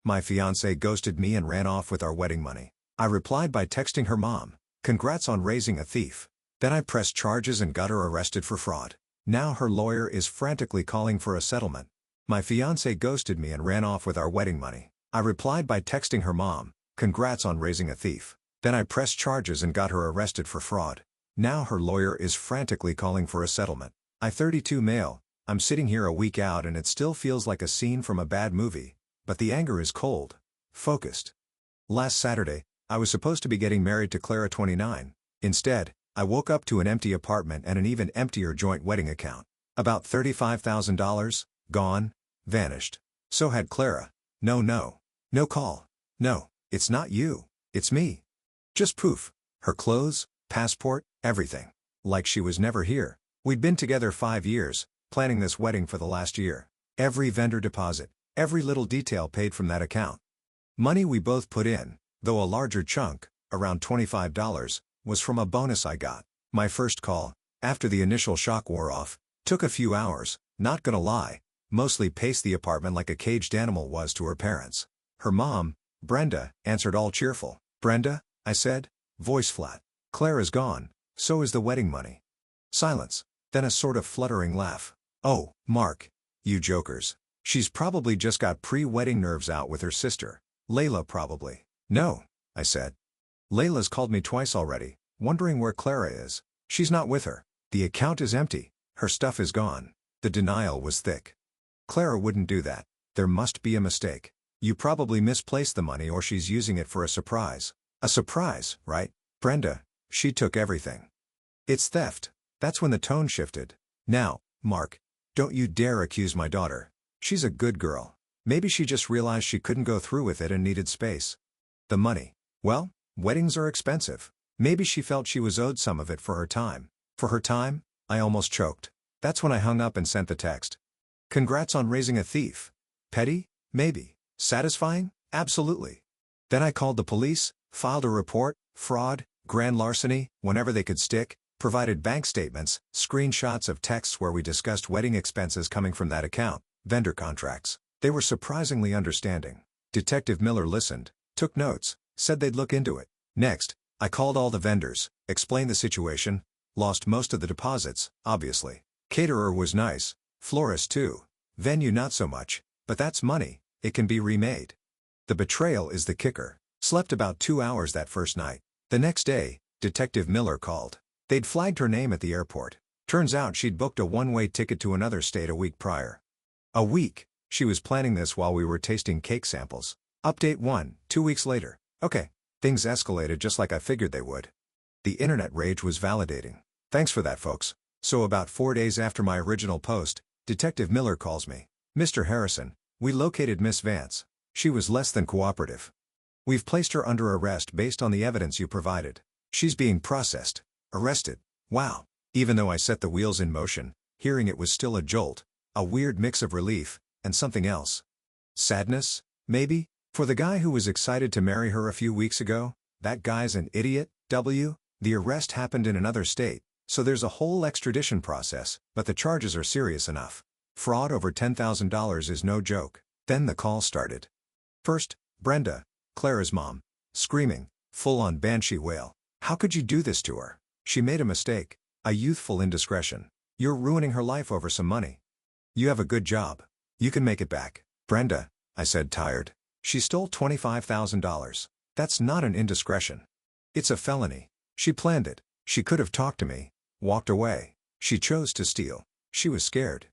My fiancé ghosted me and ran off with our wedding money. I replied by texting her mom, "Congrats on raising a thief." Then I pressed charges and got her arrested for fraud. Now her lawyer is frantically calling for a settlement. My fiancé ghosted me and ran off with our wedding money. I replied by texting her mom, "Congrats on raising a thief." Then I pressed charges and got her arrested for fraud. Now her lawyer is frantically calling for a settlement. I 32 male, I'm sitting here a week out and it still feels like a scene from a bad movie, but the anger is cold, focused. Last Saturday, I was supposed to be getting married to Clara 29. Instead, I woke up to an empty apartment and an even emptier joint wedding account. About $35,000, gone, vanished. So had Clara. No call. No, it's not you, it's me. Just poof. Her clothes, passport, everything. Like she was never here. We'd been together 5 years, planning this wedding for the last year. Every vendor deposit, every little detail paid from that account. Money we both put in, though a larger chunk, around $25, was from a bonus I got. My first call, after the initial shock wore off, took a few hours, not gonna lie, mostly paced the apartment like a caged animal was to her parents. Her mom, Brenda, answered all cheerful. "Brenda," I said, voice flat. "Clara's gone, so is the wedding money." Silence, then a sort of fluttering laugh. "Oh, Mark. You jokers. She's probably just got pre-wedding nerves out with her sister. Layla probably." "No," I said. "Layla's called me twice already, wondering where Clara is. She's not with her. The account is empty. Her stuff is gone." The denial was thick. "Clara wouldn't do that. There must be a mistake. You probably misplaced the money or she's using it for a surprise." "A surprise, right, Brenda? She took everything." "It's theft." That's when the tone shifted. "Now, Mark, don't you dare accuse my daughter. She's a good girl. Maybe she just realized she couldn't go through with it and needed space." "The money. Well, weddings are expensive. Maybe she felt she was owed some of it for her time." "For her time?" I almost choked. That's when I hung up and sent the text. "Congrats on raising a thief. Petty? Maybe. Satisfying? Absolutely." Then I called the police, filed a report, fraud, grand larceny, whenever they could stick, provided bank statements, screenshots of texts where we discussed wedding expenses coming from that account, vendor contracts. They were surprisingly understanding. Detective Miller listened, took notes, said they'd look into it. Next, I called all the vendors, explained the situation, lost most of the deposits, obviously. Caterer was nice, florist too, venue not so much, but that's money, it can be remade. The betrayal is the kicker. Slept about 2 hours that first night. The next day, Detective Miller called. They'd flagged her name at the airport. Turns out she'd booked a one-way ticket to another state a week prior. A week? She was planning this while we were tasting cake samples. Update 1, 2 weeks later. Okay. Things escalated just like I figured they would. The internet rage was validating. Thanks for that, folks. So about 4 days after my original post, Detective Miller calls me. "Mr. Harrison, we located Miss Vance. She was less than cooperative. We've placed her under arrest based on the evidence you provided. She's being processed." Arrested. Wow. Even though I set the wheels in motion, hearing it was still a jolt, a weird mix of relief, and something else. Sadness, maybe? For the guy who was excited to marry her a few weeks ago, that guy's an idiot. The arrest happened in another state, so there's a whole extradition process, but the charges are serious enough. Fraud over $10,000 is no joke. Then the call started. First, Brenda, Clara's mom, screaming, full-on banshee wail. "How could you do this to her? She made a mistake, a youthful indiscretion. You're ruining her life over some money. You have a good job. You can make it back." "Brenda," I said, tired. "She stole $25,000. That's not an indiscretion. It's a felony. She planned it. She could have talked to me, walked away. She chose to steal. She was scared.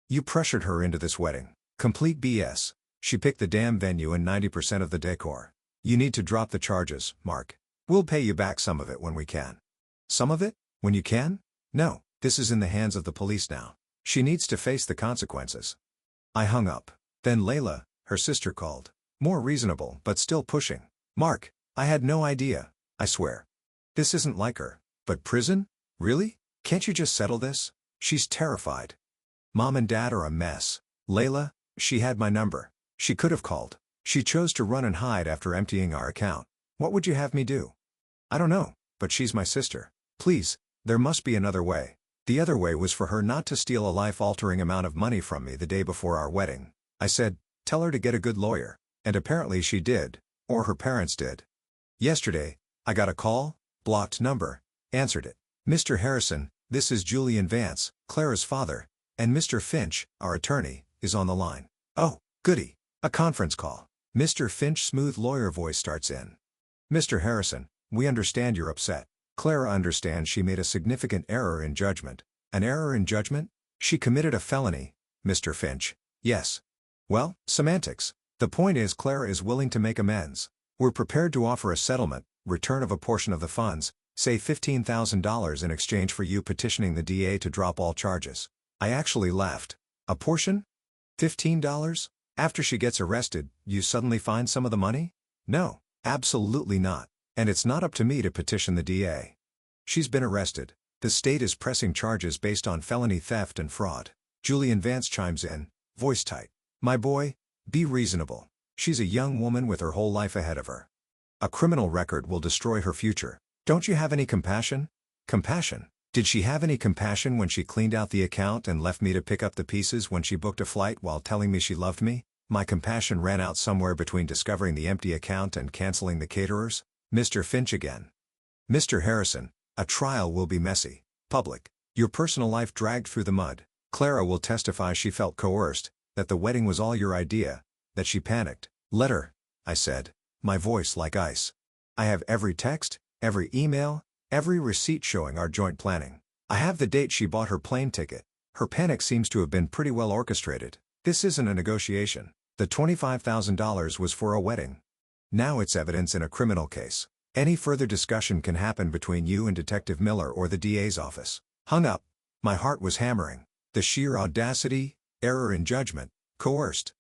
You pressured her into this wedding. Complete BS. She picked the damn venue and 90% of the decor. You need to drop the charges, Mark. We'll pay you back some of it when we can." "Some of it? When you can?" "No, this is in the hands of the police now. She needs to face the consequences." I hung up. Then Layla, her sister, called. More reasonable, but still pushing. "Mark, I had no idea, I swear. This isn't like her. But prison? Really? Can't you just settle this? She's terrified. Mom and Dad are a mess. Layla, she had my number. She could have called. She chose to run and hide after emptying our account. What would you have me do?" "I don't know, but she's my sister. Please, there must be another way." The other way was for her not to steal a life-altering amount of money from me the day before our wedding. I said, "Tell her to get a good lawyer. And apparently she did. Or her parents did. Yesterday, I got a call, blocked number, answered it. Mr. Harrison, this is Julian Vance, Clara's father, and Mr. Finch, our attorney, is on the line. Oh, goody. A conference call. Mr. Finch's smooth lawyer voice starts in. Mr. Harrison, we understand you're upset. Clara understands she made a significant error in judgment. An error in judgment? She committed a felony, Mr. Finch. Yes. Well, semantics. The point is Clara is willing to make amends. We're prepared to offer a settlement, return of a portion of the funds, say $15,000 in exchange for you petitioning the DA to drop all charges. I actually laughed. A portion? $15? After she gets arrested, you suddenly find some of the money? No, absolutely not. And it's not up to me to petition the DA. She's been arrested. The state is pressing charges based on felony theft and fraud. Julian Vance chimes in, voice tight. My boy, be reasonable. She's a young woman with her whole life ahead of her. A criminal record will destroy her future. Don't you have any compassion? Compassion? Did she have any compassion when she cleaned out the account and left me to pick up the pieces when she booked a flight while telling me she loved me? My compassion ran out somewhere between discovering the empty account and canceling the caterers. Mr. Finch again. Mr. Harrison, a trial will be messy, public. Your personal life dragged through the mud. Clara will testify she felt coerced, that the wedding was all your idea, that she panicked. Let her, I said, my voice like ice. I have every text, every email, every receipt showing our joint planning. I have the date she bought her plane ticket. Her panic seems to have been pretty well orchestrated. This isn't a negotiation. The $25,000 was for a wedding. Now it's evidence in a criminal case. Any further discussion can happen between you and Detective Miller or the DA's office. Hung up. My heart was hammering. The sheer audacity, error in judgment, coerced.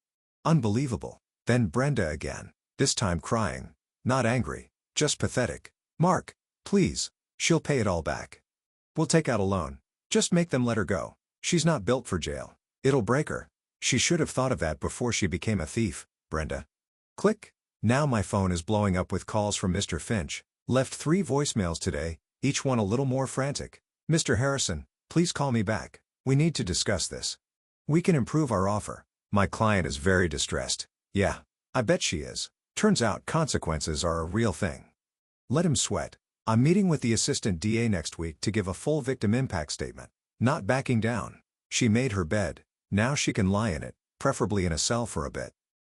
Unbelievable. Then Brenda again. This time crying. Not angry. Just pathetic. Mark, please. She'll pay it all back. We'll take out a loan. Just make them let her go. She's not built for jail. It'll break her. She should have thought of that before she became a thief, Brenda. Click. Now my phone is blowing up with calls from Mr. Finch. Left 3 voicemails today, each one a little more frantic. Mr. Harrison, please call me back. We need to discuss this. We can improve our offer. My client is very distressed. Yeah, I bet she is. Turns out consequences are a real thing. Let him sweat. I'm meeting with the assistant DA next week to give a full victim impact statement. Not backing down. She made her bed. Now she can lie in it, preferably in a cell for a bit.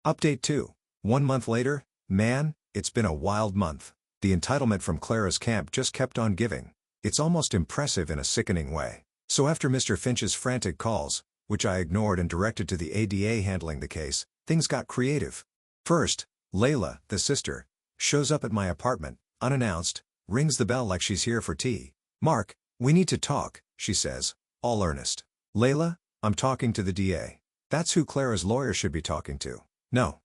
Update 2. 1 month later, man, it's been a wild month. The entitlement from Clara's camp just kept on giving. It's almost impressive in a sickening way. So after Mr. Finch's frantic calls, which I ignored and directed to the ADA handling the case, things got creative. First, Layla, the sister, shows up at my apartment, unannounced, rings the bell like she's here for tea. Mark, we need to talk, she says, all earnest. Layla, I'm talking to the DA. That's who Clara's lawyer should be talking to. No.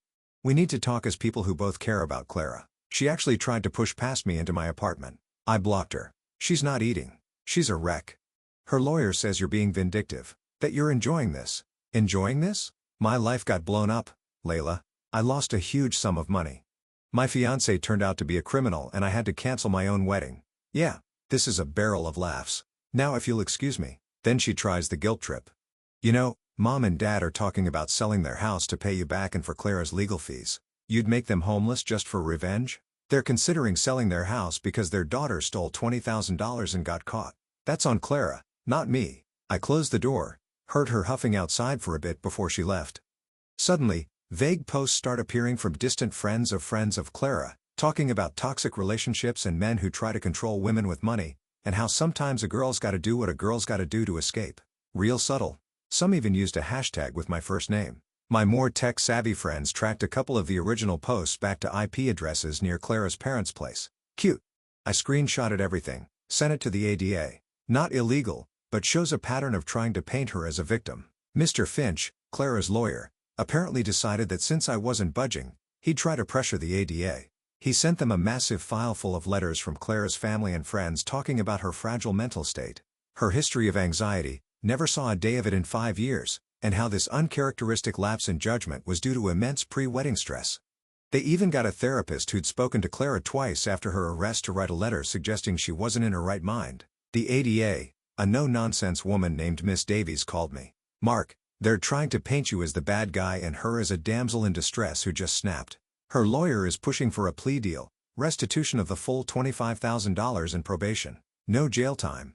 We need to talk as people who both care about Clara. She actually tried to push past me into my apartment. I blocked her. She's not eating. She's a wreck. Her lawyer says you're being vindictive. That you're enjoying this. Enjoying this? My life got blown up, Layla. I lost a huge sum of money. My fiancé turned out to be a criminal and I had to cancel my own wedding. Yeah, this is a barrel of laughs. Now if you'll excuse me. Then she tries the guilt trip. You know, Mom and Dad are talking about selling their house to pay you back and for Clara's legal fees. You'd make them homeless just for revenge? They're considering selling their house because their daughter stole $20,000 and got caught. That's on Clara, not me. I closed the door, heard her huffing outside for a bit before she left. Suddenly, vague posts start appearing from distant friends of Clara, talking about toxic relationships and men who try to control women with money, and how sometimes a girl's gotta do what a girl's gotta do to escape. Real subtle. Some even used a hashtag with my first name. My more tech-savvy friends tracked a couple of the original posts back to IP addresses near Clara's parents' place. Cute. I screenshotted everything, sent it to the ADA. Not illegal, but shows a pattern of trying to paint her as a victim. Mr. Finch, Clara's lawyer, apparently decided that since I wasn't budging, he'd try to pressure the ADA. He sent them a massive file full of letters from Clara's family and friends talking about her fragile mental state, her history of anxiety, never saw a day of it in 5 years, and how this uncharacteristic lapse in judgment was due to immense pre-wedding stress. They even got a therapist who'd spoken to Clara twice after her arrest to write a letter suggesting she wasn't in her right mind. The ADA, a no-nonsense woman named Miss Davies, called me. Mark, They're trying to paint you as the bad guy and her as a damsel in distress who just snapped. Her lawyer is pushing for a plea deal, restitution of the full $25,000 and probation. No jail time.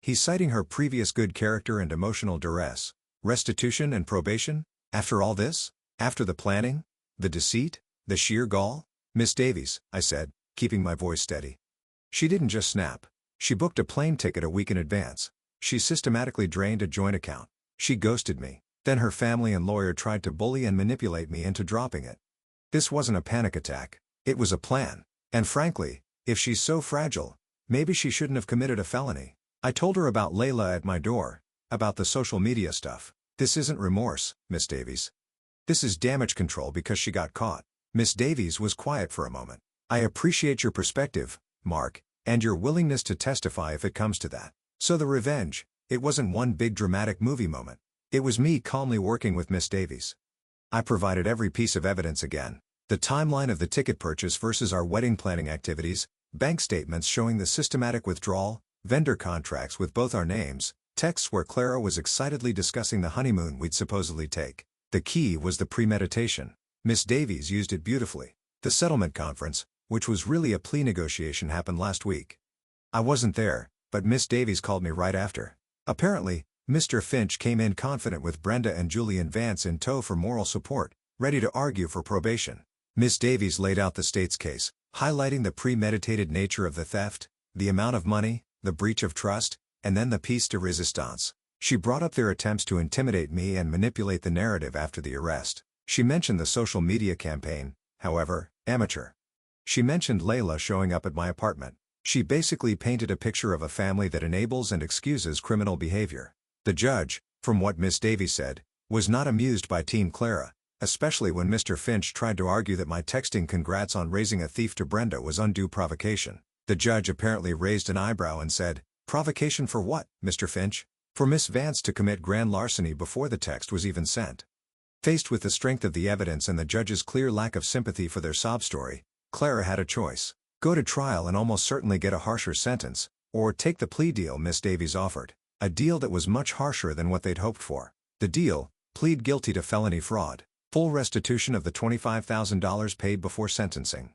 He's citing her previous good character and emotional duress. Restitution and probation? After all this? After the planning? The deceit? The sheer gall? Miss Davies, I said, keeping my voice steady. She didn't just snap. She booked a plane ticket a week in advance. She systematically drained a joint account. She ghosted me. Then her family and lawyer tried to bully and manipulate me into dropping it. This wasn't a panic attack. It was a plan. And frankly, if she's so fragile, maybe she shouldn't have committed a felony. I told her about Layla at my door, about the social media stuff. This isn't remorse, Miss Davies. This is damage control because she got caught. Miss Davies was quiet for a moment. I appreciate your perspective, Mark, and your willingness to testify if it comes to that. So the revenge, it wasn't one big dramatic movie moment. It was me calmly working with Miss Davies. I provided every piece of evidence again. The timeline of the ticket purchase versus our wedding planning activities, bank statements showing the systematic withdrawal, vendor contracts with both our names, texts where Clara was excitedly discussing the honeymoon we'd supposedly take. The key was the premeditation. Miss Davies used it beautifully. The settlement conference, which was really a plea negotiation, happened last week. I wasn't there, but Miss Davies called me right after. Apparently, Mr. Finch came in confident with Brenda and Julian Vance in tow for moral support, ready to argue for probation. Miss Davies laid out the state's case, highlighting the premeditated nature of the theft, the amount of money, the breach of trust, and then the piece de resistance. She brought up their attempts to intimidate me and manipulate the narrative after the arrest. She mentioned the social media campaign, however, amateur. She mentioned Layla showing up at my apartment. She basically painted a picture of a family that enables and excuses criminal behavior. The judge, from what Miss Davies said, was not amused by Team Clara, especially when Mr. Finch tried to argue that my texting congrats on raising a thief to Brenda was undue provocation. The judge apparently raised an eyebrow and said, "Provocation for what, Mr. Finch?" For Miss Vance to commit grand larceny before the text was even sent. Faced with the strength of the evidence and the judge's clear lack of sympathy for their sob story, Clara had a choice. Go to trial and almost certainly get a harsher sentence, or take the plea deal Miss Davies offered. A deal that was much harsher than what they'd hoped for. The deal: plead guilty to felony fraud. Full restitution of the $25,000 paid before sentencing.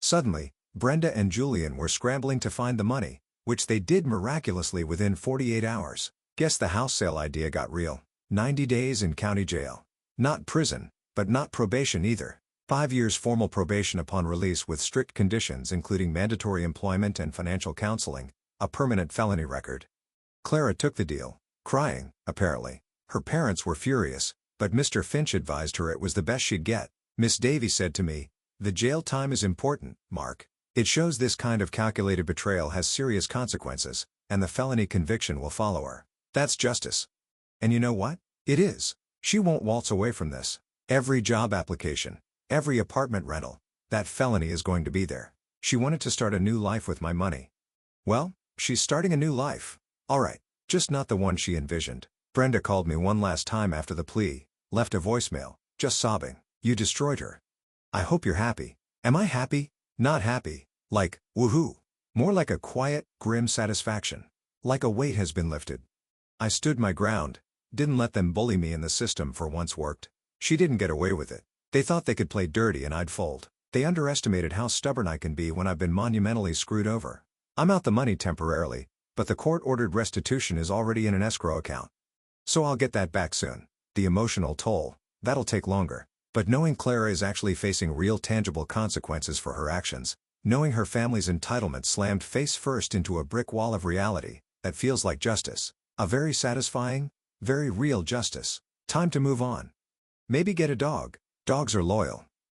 Suddenly, Brenda and Julian were scrambling to find the money, which they did miraculously within 48 hours. Guess the house sale idea got real. 90 days in county jail. Not prison, but not probation either. 5 years formal probation upon release with strict conditions including mandatory employment and financial counseling, a permanent felony record. Clara took the deal, crying, apparently. Her parents were furious, but Mr. Finch advised her it was the best she'd get. Miss Davies said to me, "The jail time is important, Mark. It shows this kind of calculated betrayal has serious consequences, and the felony conviction will follow her. That's justice." And you know what? It is. She won't waltz away from this. Every job application, every apartment rental, that felony is going to be there. She wanted to start a new life with my money. Well, she's starting a new life. All right, just not the one she envisioned. Brenda called me one last time after the plea, left a voicemail, just sobbing. "You destroyed her. I hope you're happy." Am I happy? Not happy. Like, woohoo. More like a quiet, grim satisfaction. Like a weight has been lifted. I stood my ground, didn't let them bully me, and the system for once worked. She didn't get away with it. They thought they could play dirty and I'd fold. They underestimated how stubborn I can be when I've been monumentally screwed over. I'm out the money temporarily, but the court-ordered restitution is already in an escrow account. So I'll get that back soon. The emotional toll, that'll take longer. But knowing Clara is actually facing real tangible consequences for her actions, knowing her family's entitlement slammed face first into a brick wall of reality, that feels like justice. A very satisfying, very real justice. Time to move on. Maybe get a dog. Dogs are loyal.